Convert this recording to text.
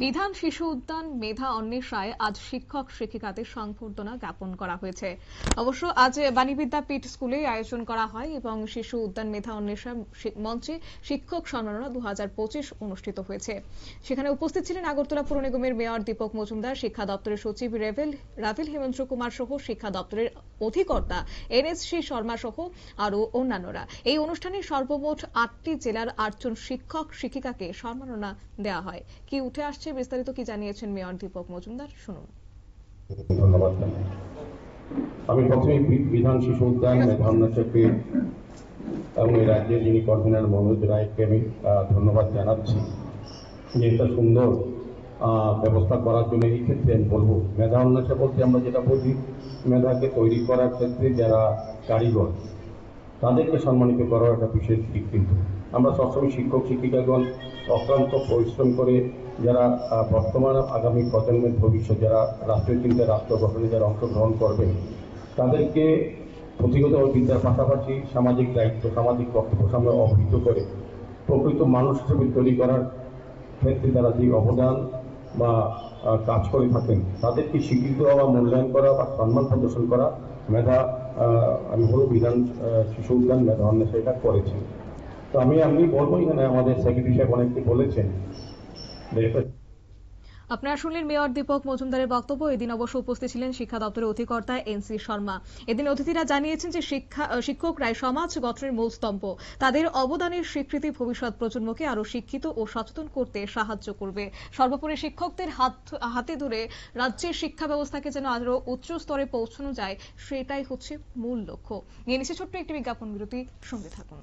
বিধান শিশু উদ্যান মেধা অন্বেষায় আজ শিক্ষক শিক্ষিকাদের সংবর্ধনা জ্ঞাপন করা হয়েছে। অবশ্য আজ বাণী বিদ্যাপীঠ স্কুলে আয়োজন করা হয় এবং শিশু উদ্যান মেধা অন্বেষা মঞ্চে শিক্ষক সম্মাননা 2025 অনুষ্ঠিত হয়েছে। সেখানে উপস্থিত ছিলেন আগরতলা পুর নিগমের মেয়র দীপক মজুমদার, শিক্ষা দপ্তরের সচিব রাভেল হেমন্ত কুমার সহ শিক্ষা দপ্তরের অধিকর্তা NSC শর্মা সহ আরো অন্যান্যরা। এই অনুষ্ঠানে সর্বমোট 8টি জেলার 8 জন শিক্ষক শিক্ষিকাকে সম্মাননা দেওয়া হয়। কি উঠে আসছে বিস্তারিত কি জানিয়েছেন মেয়র দীপক মজুমদার, শুনুন। ধন্যবাদ। আমি প্রথমে বিধান শিশু উদ্যান মেধা অন্বেষাকে এবং এই রাজ্যের যিনি কনভেনার মনোজ রায়কে আমি ধন্যবাদ জানাচ্ছি যে এটা সুন্দর ব্যবস্থা করার জন্য। এই ক্ষেত্রে আমি বলবো মেধা অন্বেষা বলতে আমরা যেটা বুঝি, মেধাকে তৈরি করার ক্ষেত্রে যারা কারিগর তাদেরকে সম্মানিত করার একটা বিশেষ দিক। কিন্তু আমরা সবসময় শিক্ষক শিক্ষিকাগণ অক্লান্ত পরিশ্রম করে যারা বর্তমান আগামী প্রজন্মের ভবিষ্যৎ, যারা রাষ্ট্রীয় চিন্তা রাষ্ট্র গঠনে যারা অংশগ্রহণ করবে, তাদেরকে পুঁথিগত বিদ্যার পাশাপাশি সামাজিক দায়িত্ব, সামাজিক কর্তব্য সামনে অবহিত করে প্রকৃত মানুষ হিসেবে তৈরি করার ক্ষেত্রে তারা যে অবদান বা কাজ করে থাকেন তাদেরকে স্বীকৃত বা মূল্যায়ন করা বা সম্মান প্রদর্শন করা মেধা আমি বলব বিধান শিশু উদ্যান মেধা অন্বেষা এটা করেছে। তো আমি বলবো এখানে আমাদের সেক্রেটারি সাহেব অনেককে বলেছেন। আপনারা শুনলেন মেয়র দীপক মজুমদারের বক্তব্য। এদিন অবশ্য উপস্থিত ছিলেন শিক্ষা দপ্তরের অধিকর্তা NC শর্মা। এদিন অতিথিরা জানিয়েছেন যে শিক্ষকরাই সমাজ গঠনের মূল স্তম্ভ। তাদের অবদানের স্বীকৃতি ভবিষ্যৎ প্রজন্মকে আরো শিক্ষিত ও সচেতন করতে সাহায্য করবে। সর্বোপরি শিক্ষকদের হাতে ধরে রাজ্যের শিক্ষা ব্যবস্থাকে যেন আরো উচ্চ স্তরে পৌঁছানো যায়, সেটাই হচ্ছে মূল লক্ষ্য। নিয়ে নিচ্ছে ছোট্ট একটি বিজ্ঞাপন বিরতি, সঙ্গে থাকুন।